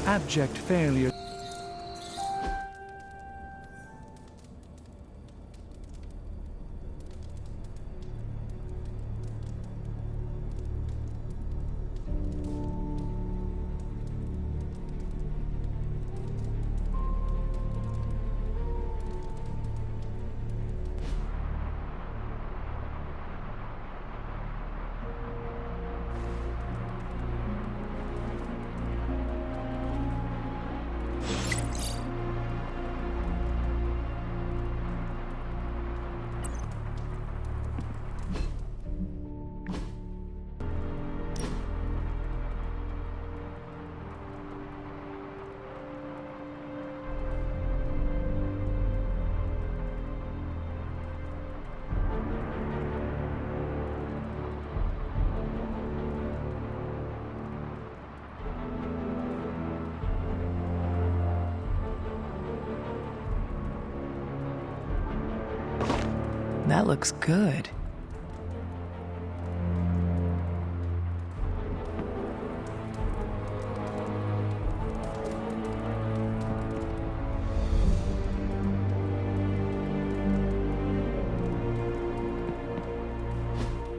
abject failure. That looks good.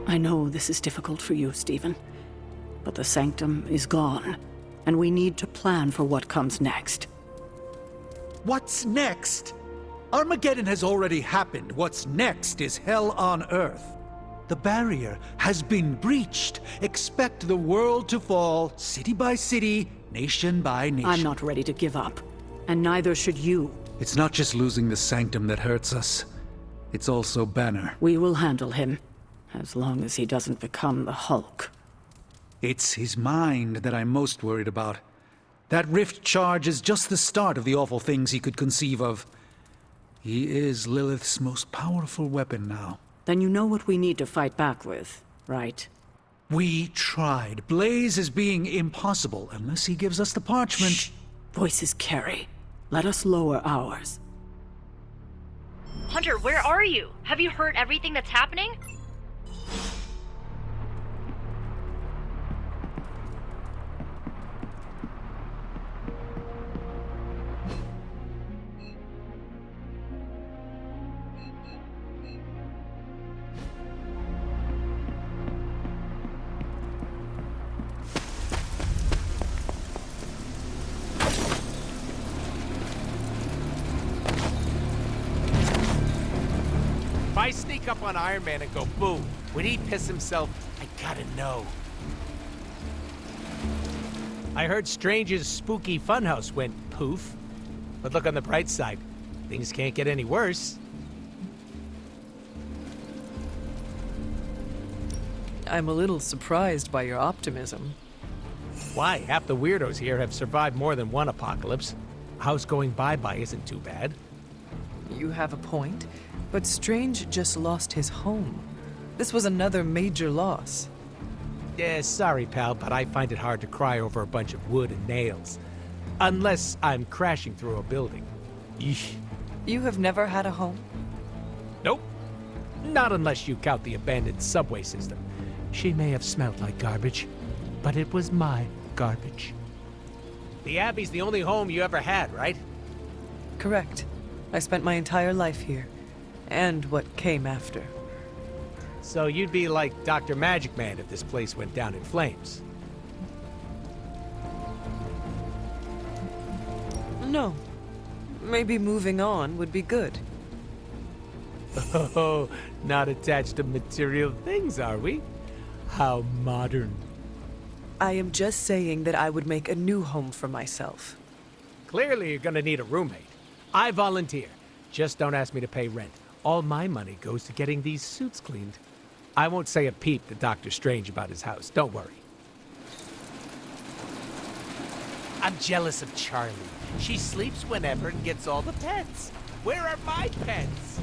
I know this is difficult for you, Stephen, but the Sanctum is gone, and we need to plan for what comes next. What's next? Armageddon has already happened. What's next is hell on Earth. The barrier has been breached. Expect the world to fall, city by city, nation by nation. I'm not ready to give up, and neither should you. It's not just losing the Sanctum that hurts us. It's also Banner. We will handle him, as long as he doesn't become the Hulk. It's his mind that I'm most worried about. That rift charge is just the start of the awful things he could conceive of. He is Lilith's most powerful weapon now. Then you know what we need to fight back with, right? We tried. Blaze is being impossible unless he gives us the parchment. Shh. Voices carry. Let us lower ours. Hunter, where are you? Have you heard everything that's happening? If I sneak up on Iron Man and go boo, would he piss himself? I gotta know. I heard Strange's spooky funhouse went poof. But look on the bright side. Things can't get any worse. I'm a little surprised by your optimism. Why? Half the weirdos here have survived more than one apocalypse. A house going bye-bye isn't too bad. You have a point, but Strange just lost his home. This was another major loss. Yeah, sorry, pal, but I find it hard to cry over a bunch of wood and nails. Unless I'm crashing through a building. Yeesh. You have never had a home? Nope. Not unless you count the abandoned subway system. She may have smelled like garbage, but it was my garbage. The Abbey's the only home you ever had, right? Correct. I spent my entire life here, and what came after. So you'd be like Dr. Magic Man if this place went down in flames. No. Maybe moving on would be good. Oh, not attached to material things, are we? How modern. I am just saying that I would make a new home for myself. Clearly you're gonna need a roommate. I volunteer. Just don't ask me to pay rent. All my money goes to getting these suits cleaned. I won't say a peep to Dr. Strange about his house, don't worry. I'm jealous of Charlie. She sleeps whenever and gets all the pets. Where are my pets?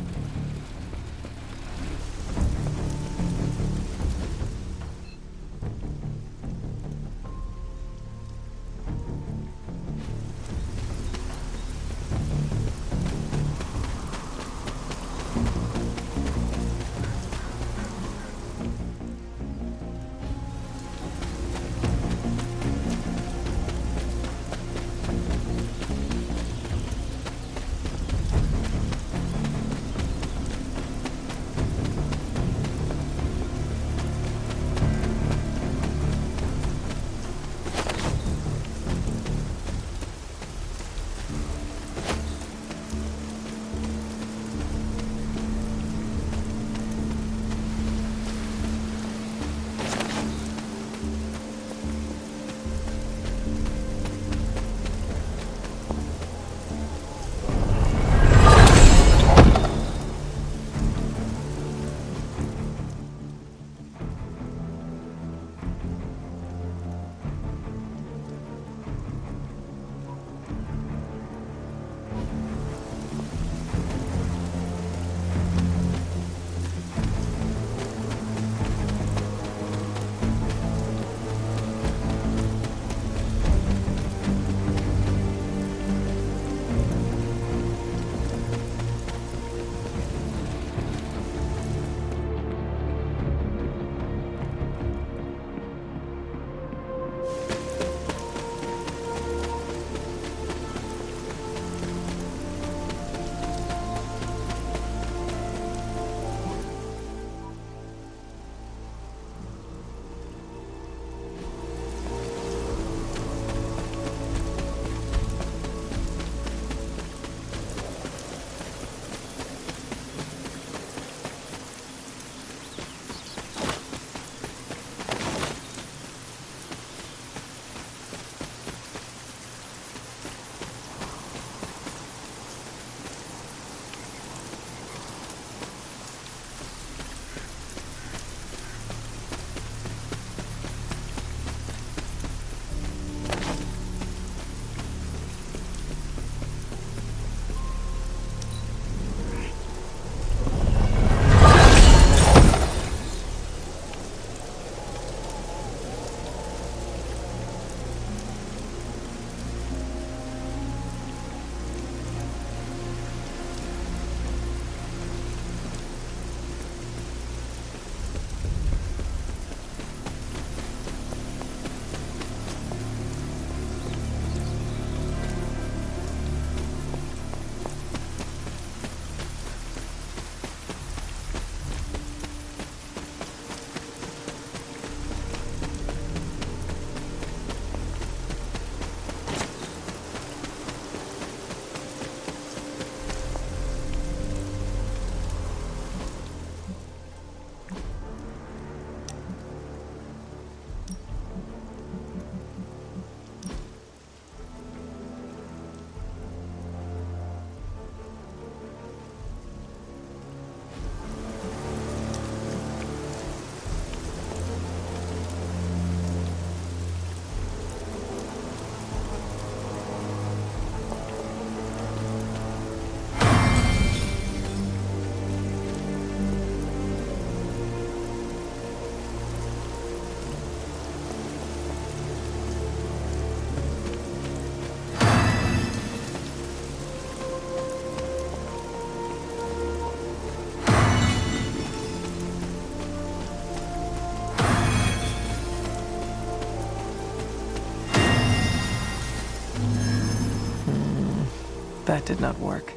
That did not work.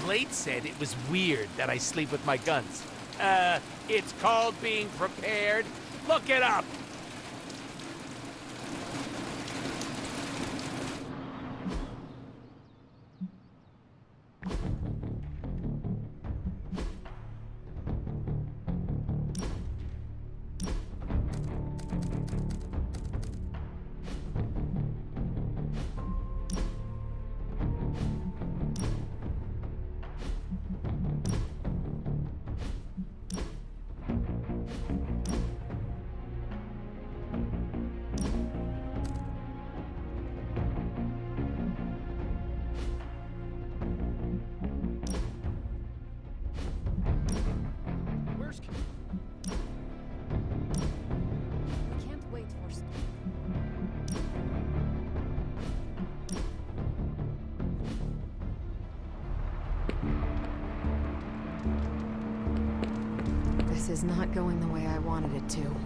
Blade said it was weird that I sleep with my guns. It's called being prepared. Look it up! is not going the way I wanted it to.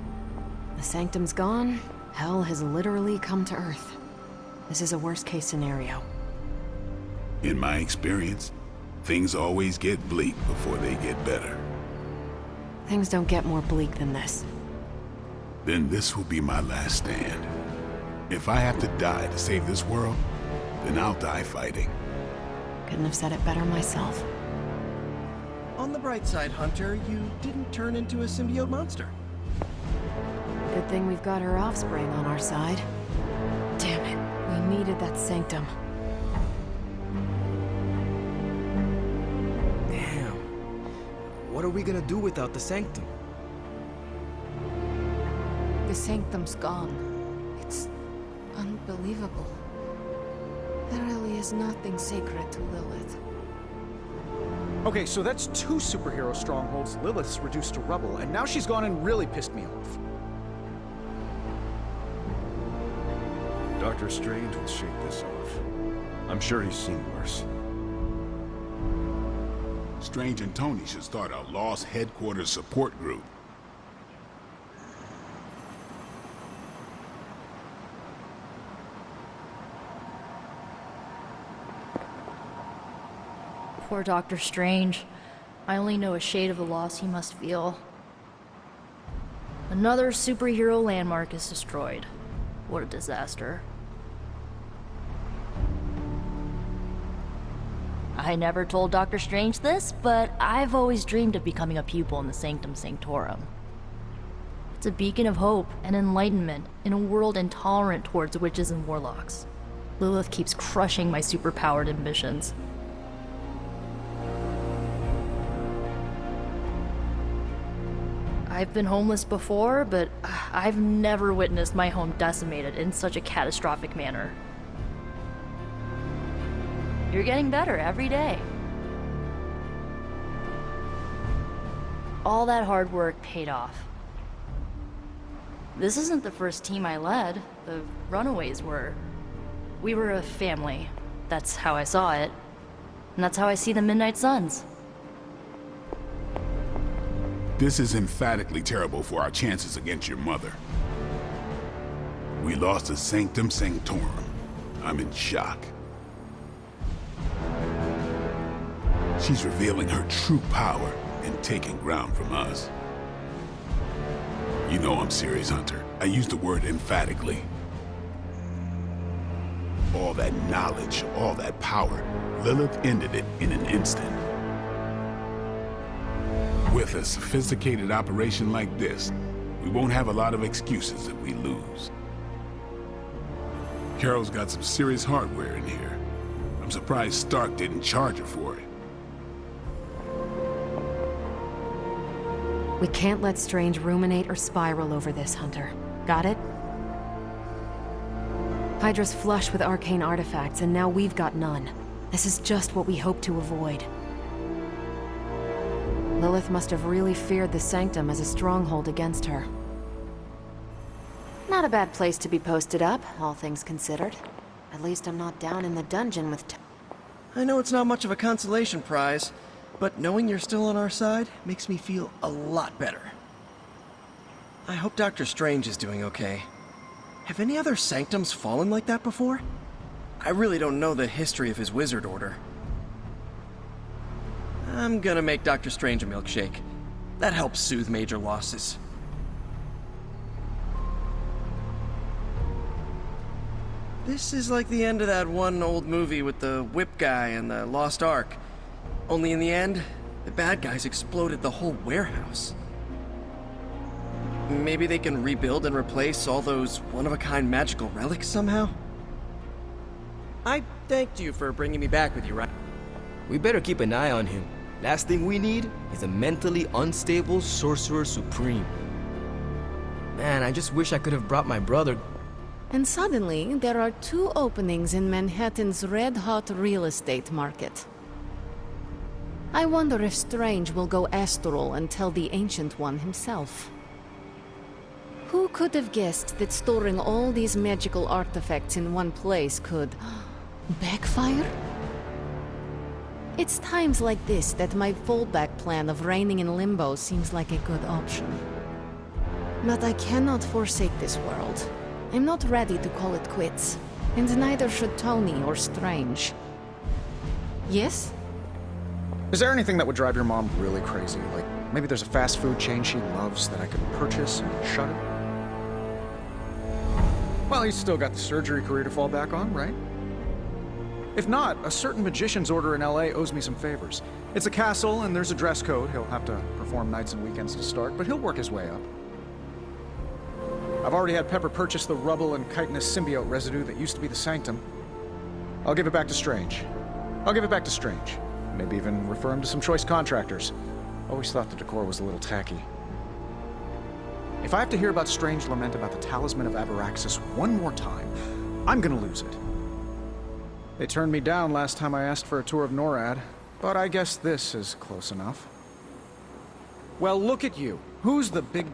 The Sanctum's gone. Hell has literally come to Earth. This is a worst-case scenario. In my experience, things always get bleak before they get better. Things don't get more bleak than this. Then this will be my last stand. If I have to die to save this world, then I'll die fighting. Couldn't have said it better myself. On the bright side, Hunter, you didn't turn into a symbiote monster. Good thing we've got her offspring on our side. Damn it, we needed that Sanctum. Damn. What are we gonna do without the Sanctum? The Sanctum's gone. It's unbelievable. There really is nothing sacred to Lilith. Okay, so that's 2 superhero strongholds Lilith's reduced to rubble, and now she's gone and really pissed me off. Dr. Strange will shake this off. I'm sure he's seen worse. Strange and Tony should start a Lost Headquarters support group. Poor Doctor Strange. I only know a shade of the loss he must feel. Another superhero landmark is destroyed. What a disaster. I never told Doctor Strange this, but I've always dreamed of becoming a pupil in the Sanctum Sanctorum. It's a beacon of hope and enlightenment in a world intolerant towards witches and warlocks. Lilith keeps crushing my superpowered ambitions. I've been homeless before, but I've never witnessed my home decimated in such a catastrophic manner. You're getting better every day. All that hard work paid off. This isn't the first team I led. The Runaways were. We were a family. That's how I saw it. And that's how I see the Midnight Suns. This is emphatically terrible for our chances against your mother. We lost the Sanctum Sanctorum. I'm in shock. She's revealing her true power and taking ground from us. You know I'm serious, Hunter. I use the word emphatically. All that knowledge, all that power, Lilith ended it in an instant. With a sophisticated operation like this, we won't have a lot of excuses if we lose. Carol's got some serious hardware in here. I'm surprised Stark didn't charge her for it. We can't let Strange ruminate or spiral over this, Hunter. Got it? Hydra's flush with arcane artifacts, and now we've got none. This is just what we hoped to avoid. Lilith must have really feared the Sanctum as a stronghold against her. Not a bad place to be posted up, all things considered. At least I'm not down in the dungeon with I know it's not much of a consolation prize, but knowing you're still on our side makes me feel a lot better. I hope Dr. Strange is doing okay. Have any other Sanctums fallen like that before? I really don't know the history of his wizard order. I'm gonna make Dr. Strange a milkshake. That helps soothe major losses. This is like the end of that one old movie with the whip guy and the Lost Ark. Only in the end, the bad guys exploded the whole warehouse. Maybe they can rebuild and replace all those one-of-a-kind magical relics somehow? I thanked you for bringing me back with you, right? We better keep an eye on him. Last thing we need is a mentally unstable Sorcerer Supreme. Man, I just wish I could have brought my brother. And suddenly, there are 2 openings in Manhattan's red-hot real estate market. I wonder if Strange will go astral and tell the Ancient One himself. Who could have guessed that storing all these magical artifacts in one place could backfire? It's times like this that my fallback plan of reigning in limbo seems like a good option. But I cannot forsake this world. I'm not ready to call it quits, and neither should Tony or Strange. Yes? Is there anything that would drive your mom really crazy? Like, maybe there's a fast food chain she loves that I could purchase and shut it? Well, he's still got the surgery career to fall back on, right? If not, a certain magician's order in LA owes me some favors. It's a castle and there's a dress code. He'll have to perform nights and weekends to start, but he'll work his way up. I've already had Pepper purchase the rubble and chitinous symbiote residue that used to be the Sanctum. I'll give it back to Strange. Maybe even refer him to some choice contractors. Always thought the decor was a little tacky. If I have to hear about Strange lament about the Talisman of Abraxas one more time, I'm gonna lose it. They turned me down last time I asked for a tour of NORAD, but I guess this is close enough. Well, look at you. Who's the big...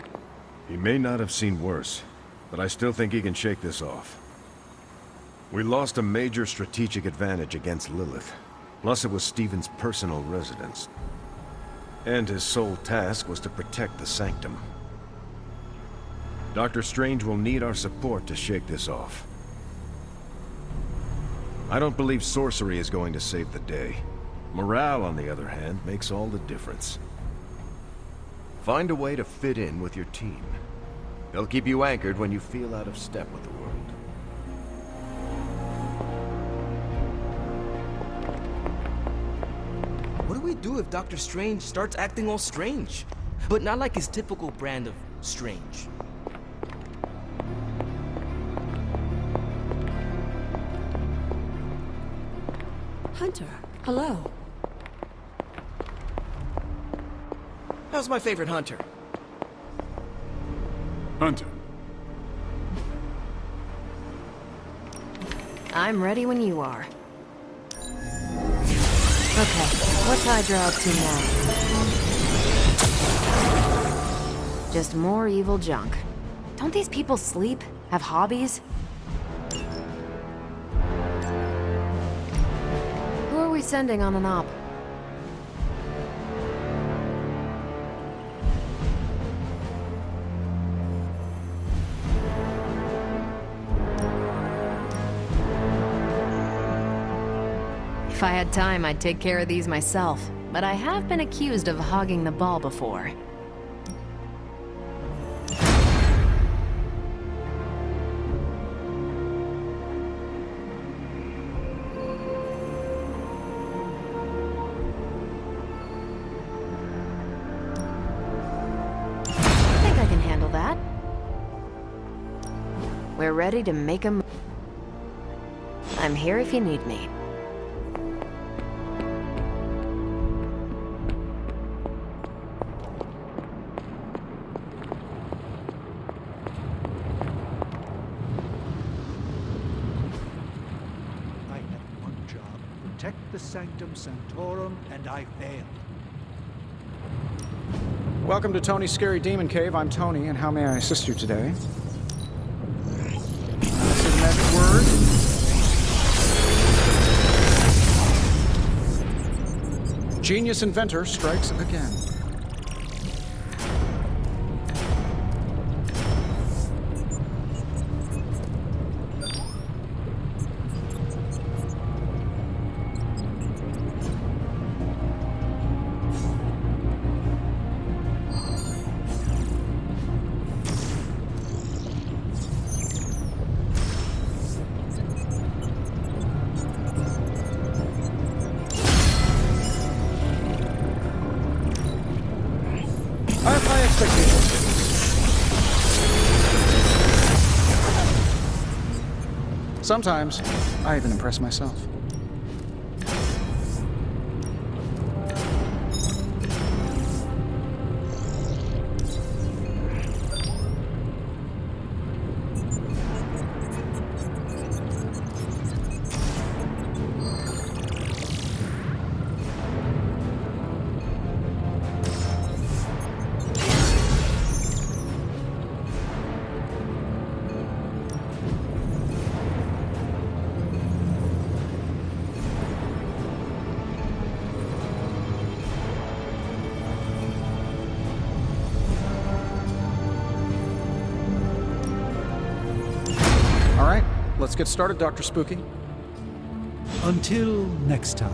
He may not have seen worse, but I still think he can shake this off. We lost a major strategic advantage against Lilith. Plus it was Stephen's personal residence. And his sole task was to protect the Sanctum. Dr. Strange will need our support to shake this off. I don't believe sorcery is going to save the day. Morale, on the other hand, makes all the difference. Find a way to fit in with your team. They'll keep you anchored when you feel out of step with the world. What do we do if Dr. Strange starts acting all strange? But not like his typical brand of strange. Hunter, hello. How's my favorite hunter? Hunter. I'm ready when you are. Okay, what's Hydra up to now? Just more evil junk. Don't these people sleep? Have hobbies? Who are we sending on an op? If I had time, I'd take care of these myself, but I have been accused of hogging the ball before. I think I can handle that. We're ready to make a move. I'm here if you need me. Protect the Sanctum Sanctorum, and I failed. Welcome to Tony's Scary Demon Cave. I'm Tony, and how may I assist you today? That's a magic word. Genius inventor strikes again. I have high expectations. Sometimes, I even impress myself. All right, let's get started, Dr. Spooky. Until next time.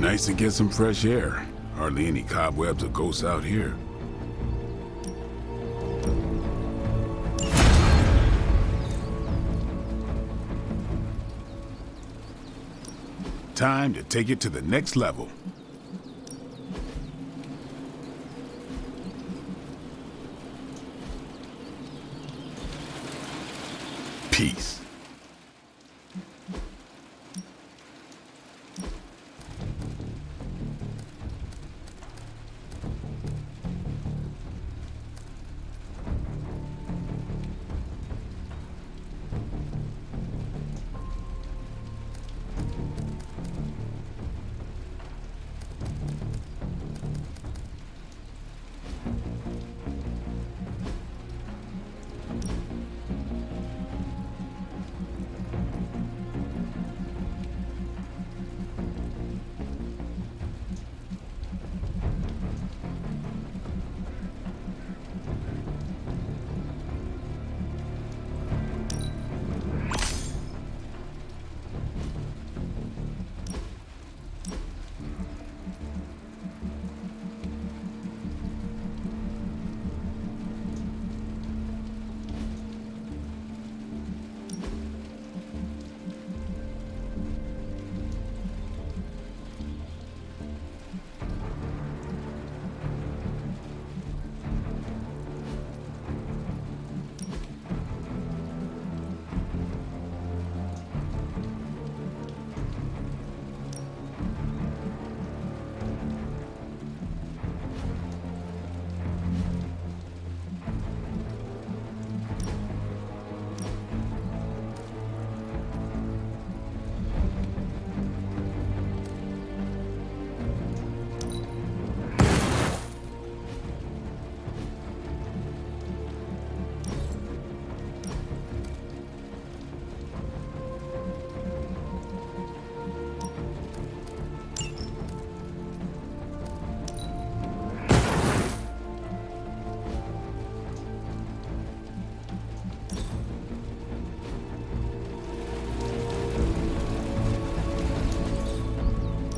Nice to get some fresh air. Hardly any cobwebs or ghosts out here. Time to take it to the next level. Peace.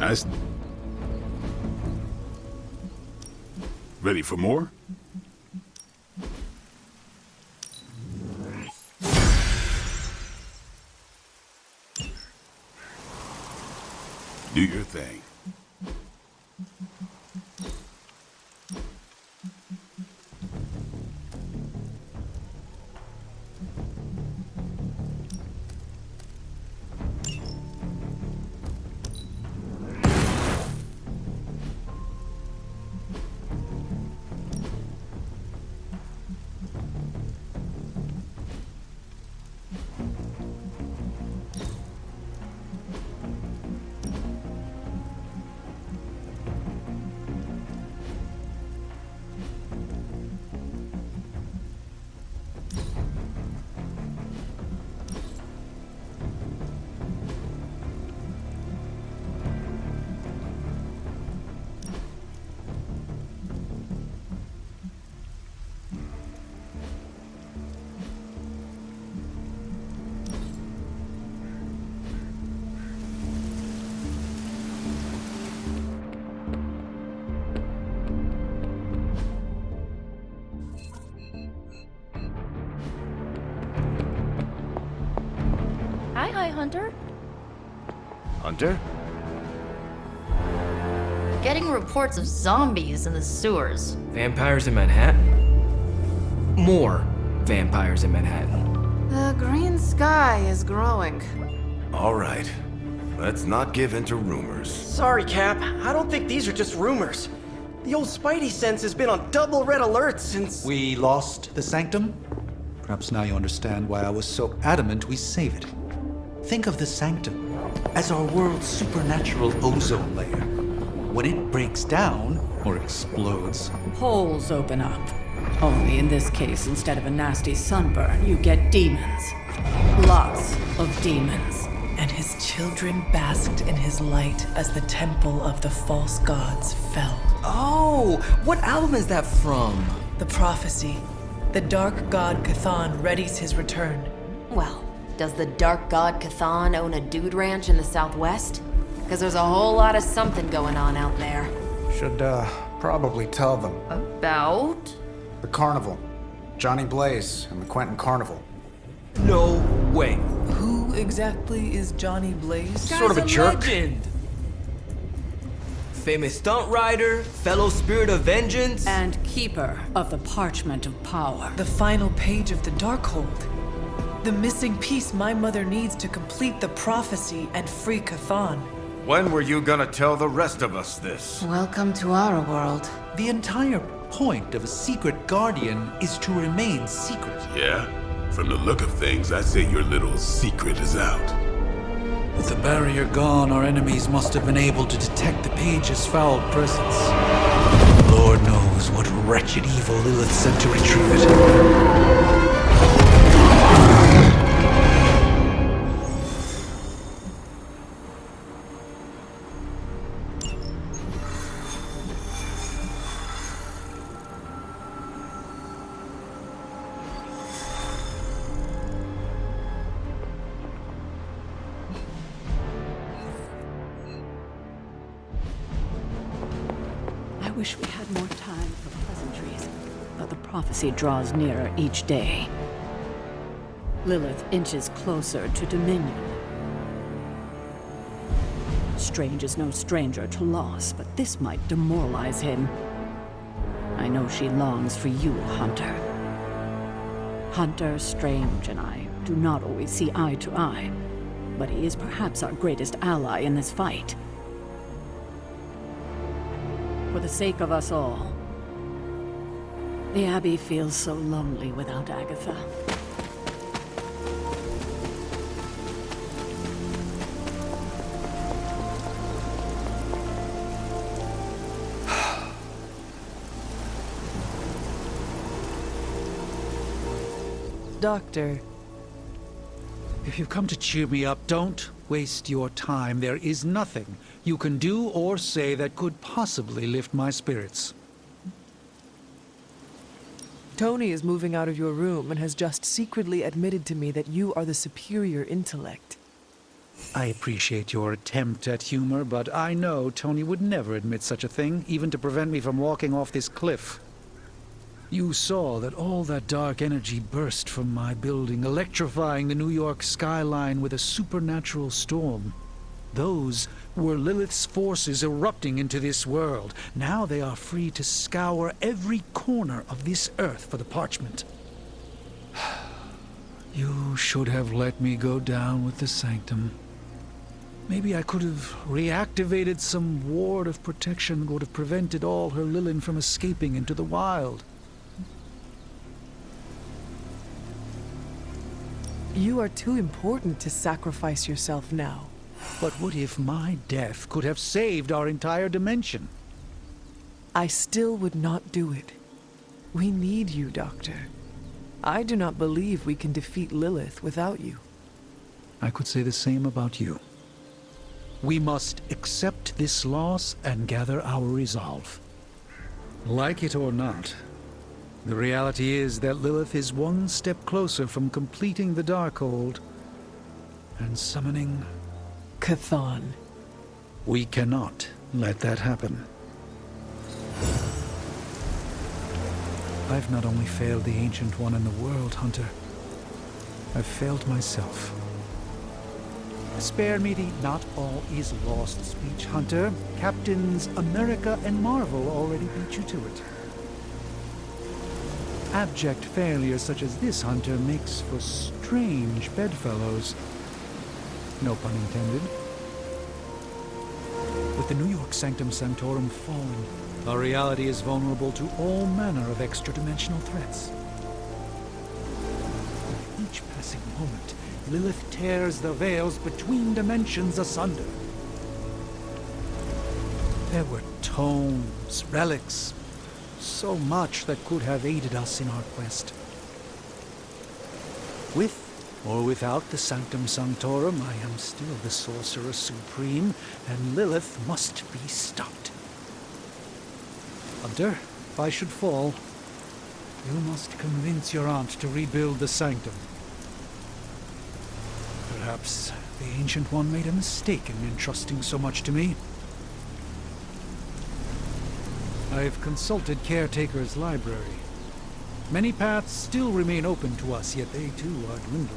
Nice. Ready for more? Do your thing. Hi, Hunter. Hunter? Getting reports of zombies in the sewers. Vampires in Manhattan? More vampires in Manhattan. The green sky is growing. All right. Let's not give in to rumors. Sorry, Cap. I don't think these are just rumors. The old Spidey sense has been on double red alert since... We lost the Sanctum? Perhaps now you understand why I was so adamant we save it. Think of the Sanctum as our world's supernatural ozone layer. When it breaks down, or explodes, Holes open up. Only in this case, instead of a nasty sunburn, you get demons. Lots of demons. and his children basked in his light as the temple of the false gods fell. Oh, what album is that from? The prophecy. The dark god Cthon readies his return. Well, does the dark god Cthon own a dude ranch in the southwest? Because there's a whole lot of something going on out there. Should, probably tell them. About? The carnival. Johnny Blaze and the Quentin Carnival. No way. Who exactly is Johnny Blaze? Sort of a jerk. Legend. Famous stunt rider, fellow spirit of vengeance. And keeper of the parchment of power. The final page of the Darkhold. The missing piece my mother needs to complete the prophecy and free Cthon. When were you gonna tell the rest of us this? Welcome to our world. The entire point of a secret guardian is to remain secret. Yeah? From the look of things, I'd say your little secret is out. With the barrier gone, our enemies must have been able to detect the page's foul presence. Lord knows what wretched evil Lilith sent to retrieve it. I wish we had more time for pleasantries, but the prophecy draws nearer each day. Lilith inches closer to Dominion. Strange is no stranger to loss, but this might demoralize him. I know she longs for you, Hunter. Hunter, Strange, and I do not always see eye to eye, but he is perhaps our greatest ally in this fight. For the sake of us all. The Abbey feels so lonely without Agatha. Doctor, If you've come to cheer me up, don't waste your time. There is nothing you can do or say that could possibly lift my spirits. Tony is moving out of your room and has just secretly admitted to me that you are the superior intellect. I appreciate your attempt at humor, but I know Tony would never admit such a thing, even to prevent me from walking off this cliff. You saw that all that dark energy burst from my building, electrifying the New York skyline with a supernatural storm. Those were Lilith's forces erupting into this world. Now they are free to scour every corner of this earth for the parchment. You should have let me go down with the Sanctum. Maybe I could have reactivated some ward of protection that would have prevented all her Lilin from escaping into the wild. You are too important to sacrifice yourself now. But what if my death could have saved our entire dimension? I still would not do it. We need you, Doctor. I do not believe we can defeat Lilith without you. I could say the same about you. We must accept this loss and gather our resolve. Like it or not, the reality is that Lilith is one step closer from completing the Darkhold and summoning Cthon. We cannot let that happen. I've not only failed the Ancient One in the world, Hunter. I've failed myself. Spare me the not all is lost speech, Hunter. Captains America and Marvel already beat you to it. Abject failures such as this, Hunter, makes for strange bedfellows. No pun intended. With the New York Sanctum Sanctorum fallen, our reality is vulnerable to all manner of extra-dimensional threats. With each passing moment, Lilith tears the veils between dimensions asunder. There were tomes, relics, so much that could have aided us in our quest. With or without the Sanctum Sanctorum, I am still the Sorcerer Supreme, and Lilith must be stopped. Hunter, if I should fall, you must convince your aunt to rebuild the Sanctum. Perhaps the Ancient One made a mistake in entrusting so much to me. I've consulted Caretaker's library. Many paths still remain open to us, yet they too are dwindling.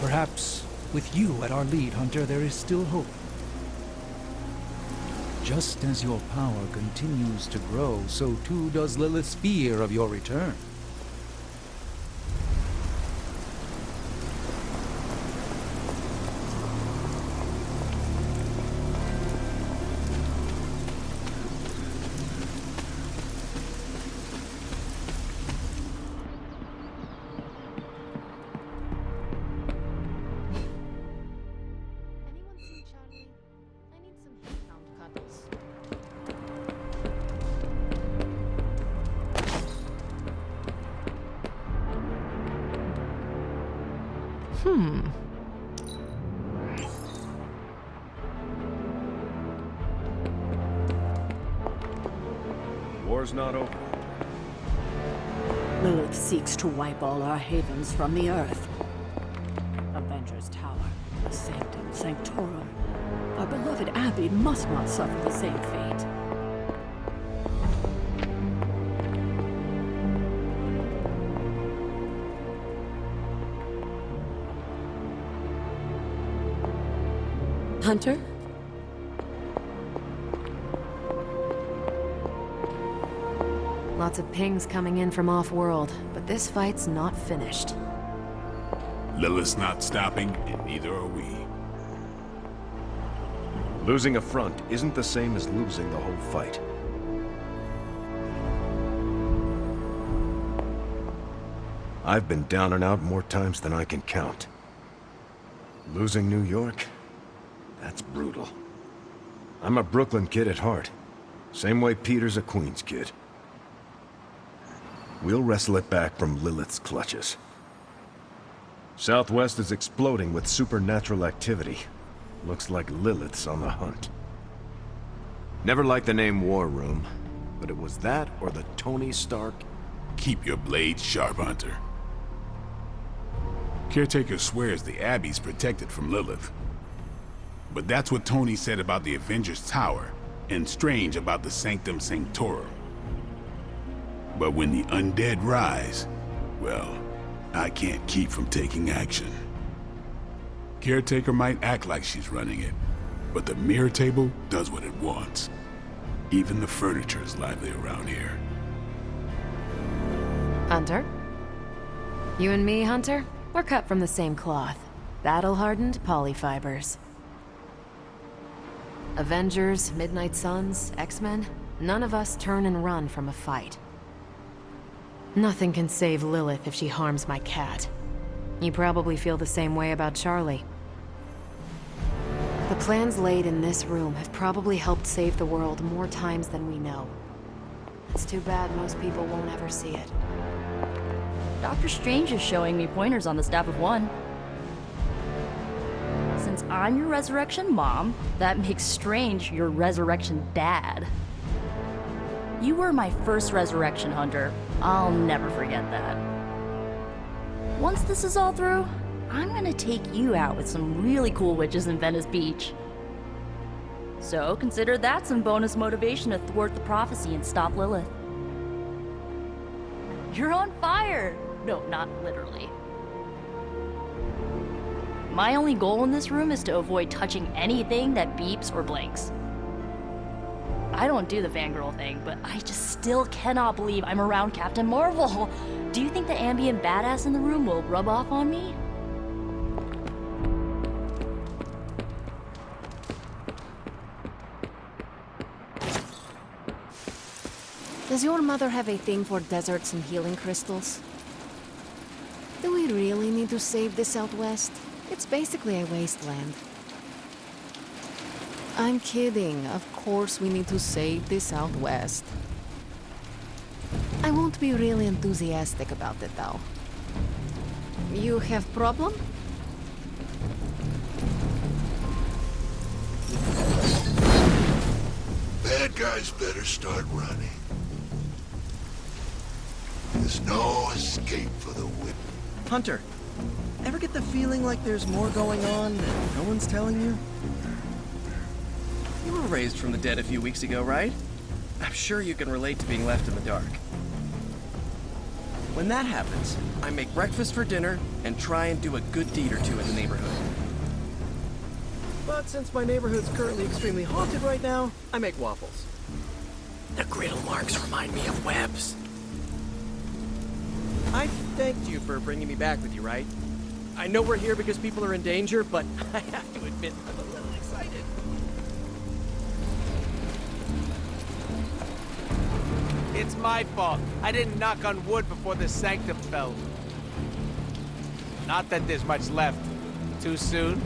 Perhaps with you at our lead, Hunter, there is still hope. Just as your power continues to grow, so too does Lilith's fear of your return. Anyone seen Charlie? I need some headhound cuddles. War's not over. Lilith seeks to wipe all our havens from the earth. Avengers Tower, the Sanctum Sanctorum. Our beloved Abbey must not suffer the same fate. Hunter? Lots of pings coming in from off-world, but this fight's not finished. Lilith's not stopping, and neither are we. Losing a front isn't the same as losing the whole fight. I've been down and out more times than I can count. Losing New York? That's brutal. I'm a Brooklyn kid at heart. Same way Peter's a Queens kid. We'll wrestle it back from Lilith's clutches. Southwest is exploding with supernatural activity. Looks like Lilith's on the hunt. Never liked the name War Room, but it was that or the Tony Stark. Keep your blade sharp, Hunter. Caretaker swears the Abbey's protected from Lilith. But that's what Tony said about the Avengers Tower, and Strange about the Sanctum Sanctorum. But when the undead rise, well, I can't keep from taking action. Caretaker might act like she's running it, but the mirror table does what it wants. Even the furniture is lively around here. Hunter? You and me, Hunter? We're cut from the same cloth. Battle-hardened polyfibers. Avengers, Midnight Suns, X-Men, none of us turn and run from a fight. Nothing can save Lilith if she harms my cat. You probably feel the same way about Charlie. The plans laid in this room have probably helped save the world more times than we know. It's too bad most people won't ever see it. Dr. Strange is showing me pointers on the Staff of One. Since I'm your resurrection mom, that makes Strange your resurrection dad. You were my first resurrection, Hunter. I'll never forget that. Once this is all through, I'm gonna take you out with some really cool witches in Venice Beach. So consider that some bonus motivation to thwart the prophecy and stop Lilith. You're on fire! No, not literally. My only goal in this room is to avoid touching anything that beeps or blinks. I don't do the fangirl thing, but I just still cannot believe I'm around Captain Marvel. Do you think the ambient badass in the room will rub off on me? Does your mother have a thing for deserts and healing crystals? Do we really need to save the Southwest? It's basically a wasteland. I'm kidding. Of course we need to save the Southwest. I won't be really enthusiastic about it, though. You have problem? Bad guys better start running. There's no escape for the whip. Hunter, ever get the feeling like there's more going on that no one's telling you? You were raised from the dead a few weeks ago, right? I'm sure you can relate to being left in the dark. When that happens, I make breakfast for dinner and try and do a good deed or two in the neighborhood. But since my neighborhood's currently extremely haunted right now, I make waffles. The griddle marks remind me of webs. I thanked you for bringing me back with you, right? I know we're here because people are in danger, but I have to admit I'm a little excited. It's my fault. I didn't knock on wood before the sanctum fell. Not that there's much left. Too soon?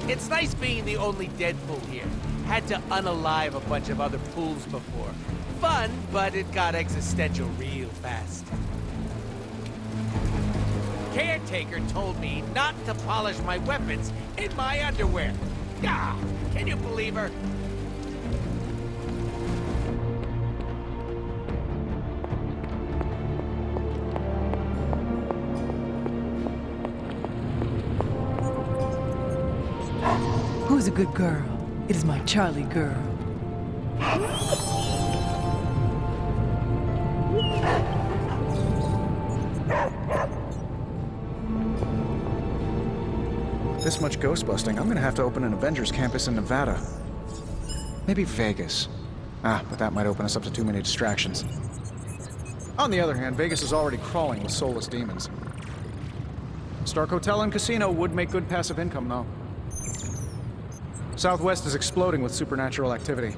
It's nice being the only dead pool here. Had to unalive a bunch of other pools before. Fun, but it got existential real fast. Caretaker told me not to polish my weapons in my underwear. Ah, can you believe her? Who's a good girl? It is my Charlie girl. This much ghost busting, I'm gonna have to open an Avengers campus in Nevada. Maybe Vegas. But that might open us up to too many distractions. On the other hand, Vegas is already crawling with soulless demons. Stark Hotel and Casino would make good passive income, though. Southwest is exploding with supernatural activity.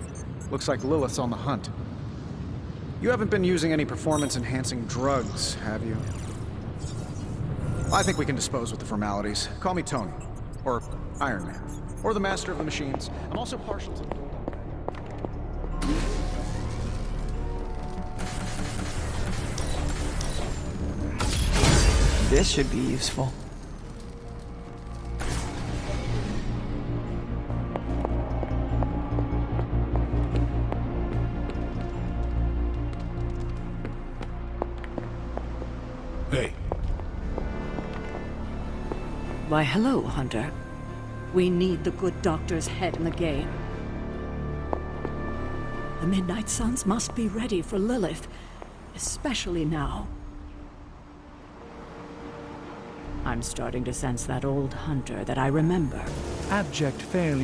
Looks like Lilith's on the hunt. You haven't been using any performance-enhancing drugs, have you? I think we can dispose with the formalities. Call me Tony. Or Iron Man. Or the Master of the Machines. I'm also partial to the Golden. This should be useful. Hey. Why, hello, Hunter. We need the good doctor's head in the game. The Midnight Suns must be ready for Lilith, especially now. I'm starting to sense that old Hunter that I remember. Abject failure.